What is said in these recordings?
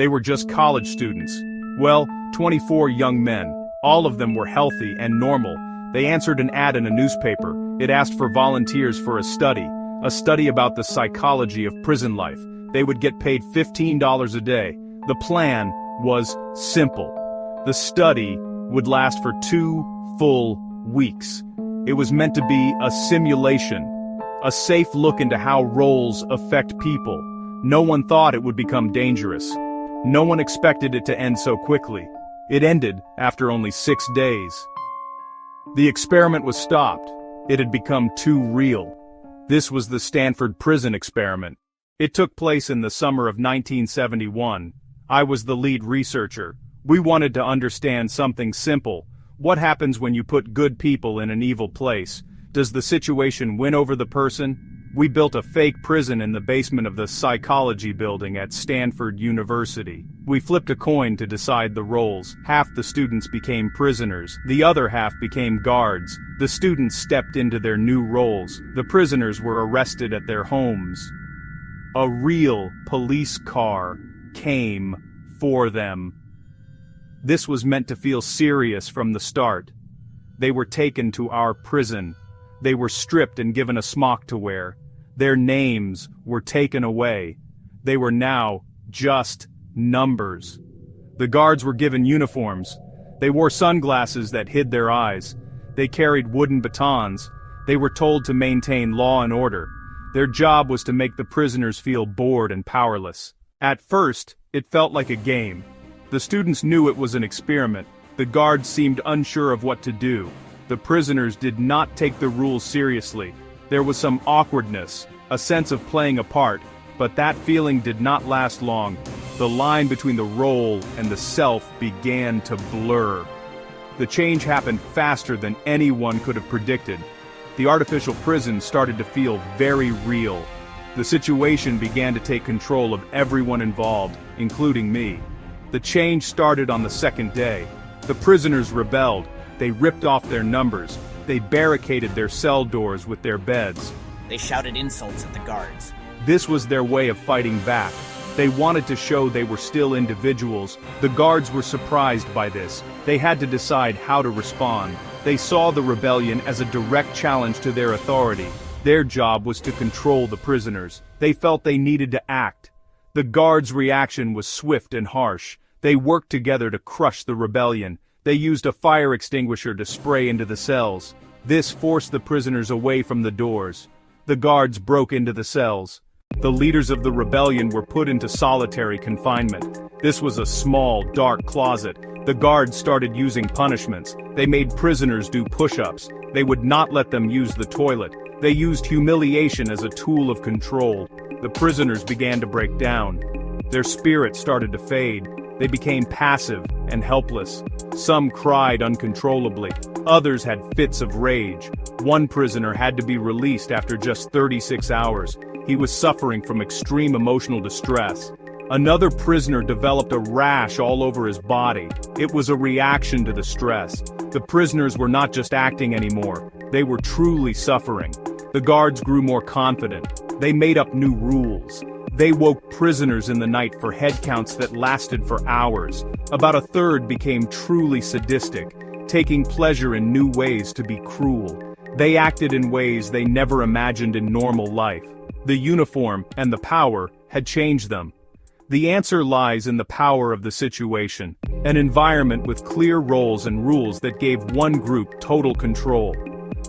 They were just college students. Well, 24 young men. All of them were healthy and normal. They answered an ad in a newspaper. It asked for volunteers for a study about the psychology of prison life. They would get paid $15 a day. The plan was simple. The study would last for 2 full weeks. It was meant to be a simulation, a safe look into how roles affect people. No one thought it would become dangerous. No one expected it to end so quickly. It ended after only 6 days. The experiment was stopped. It had become too real. This was the Stanford Prison Experiment. It took place in the summer of 1971. I was the lead researcher. We wanted to understand something simple. What happens when you put good people in an evil place? Does the situation win over the person? We built a fake prison in the basement of the psychology building at Stanford University. We flipped a coin to decide the roles. Half the students became prisoners. The other half became guards. The students stepped into their new roles. The prisoners were arrested at their homes. A real police car came for them. This was meant to feel serious from the start. They were taken to our prison. They were stripped and given a smock to wear. Their names were taken away. They were now just numbers. The guards were given uniforms. They wore sunglasses that hid their eyes. They carried wooden batons. They were told to maintain law and order. Their job was to make the prisoners feel bored and powerless. At first, it felt like a game. The students knew it was an experiment. The guards seemed unsure of what to do. The prisoners did not take the rules seriously. There was some awkwardness, a sense of playing a part, but that feeling did not last long. The line between the role and the self began to blur. The change happened faster than anyone could have predicted. The artificial prison started to feel very real. The situation began to take control of everyone involved, including me. The change started on the second day. The prisoners rebelled. They ripped off their numbers. They barricaded their cell doors with their beds. They shouted insults at the guards. This was their way of fighting back. They wanted to show they were still individuals. The guards were surprised by this. They had to decide how to respond. They saw the rebellion as a direct challenge to their authority. Their job was to control the prisoners. They felt they needed to act. The guards' reaction was swift and harsh. They worked together to crush the rebellion. They used a fire extinguisher to spray into the cells. This forced the prisoners away from the doors. The guards broke into the cells. The leaders of the rebellion were put into solitary confinement. This was a small, dark closet. The guards started using punishments. They made prisoners do push-ups. They would not let them use the toilet. They used humiliation as a tool of control. The prisoners began to break down. Their spirits started to fade. They became passive and helpless. Some cried uncontrollably. Others had fits of rage. One prisoner had to be released after just 36 hours. He was suffering from extreme emotional distress. Another prisoner developed a rash all over his body. It was a reaction to the stress. The prisoners were not just acting anymore. They were truly suffering. The guards grew more confident. They made up new rules. They woke prisoners in the night for head counts that lasted for hours. About a third became truly sadistic, taking pleasure in new ways to be cruel. They acted in ways they never imagined in normal life. The uniform and the power had changed them. The answer lies in the power of the situation, an environment with clear roles and rules that gave one group total control.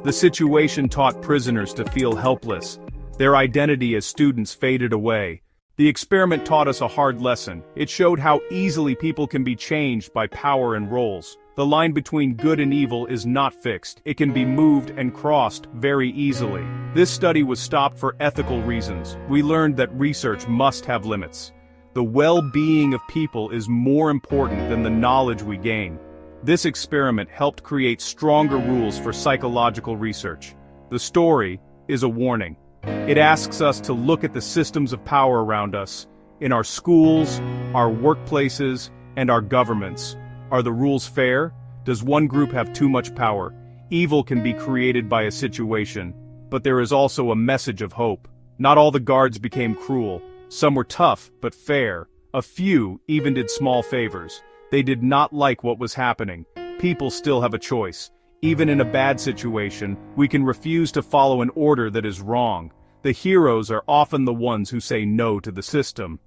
The situation taught prisoners to feel helpless. Their identity as students faded away. The experiment taught us a hard lesson. It showed how easily people can be changed by power and roles. The line between good and evil is not fixed. It can be moved and crossed very easily. This study was stopped for ethical reasons. We learned that research must have limits. The well-being of people is more important than the knowledge we gain. This experiment helped create stronger rules for psychological research. The story is a warning. It asks us to look at the systems of power around us, in our schools, our workplaces, and our governments. Are the rules fair? Does one group have too much power? Evil can be created by a situation, but there is also a message of hope. Not all the guards became cruel. Some were tough, but fair. A few even did small favors. They did not like what was happening. People still have a choice. Even in a bad situation, we can refuse to follow an order that is wrong. The heroes are often the ones who say no to the system.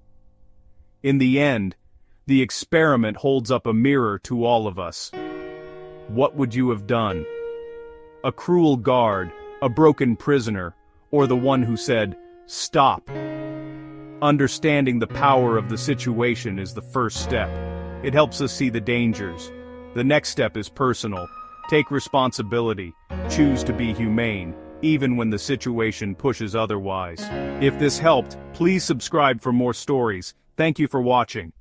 In the end, the experiment holds up a mirror to all of us. What would you have done? A cruel guard, a broken prisoner, or the one who said, "Stop"? Understanding the power of the situation is the first step. It helps us see the dangers. The next step is personal. Take responsibility. Choose to be humane, even when the situation pushes otherwise. If this helped, please subscribe for more stories. Thank you for watching.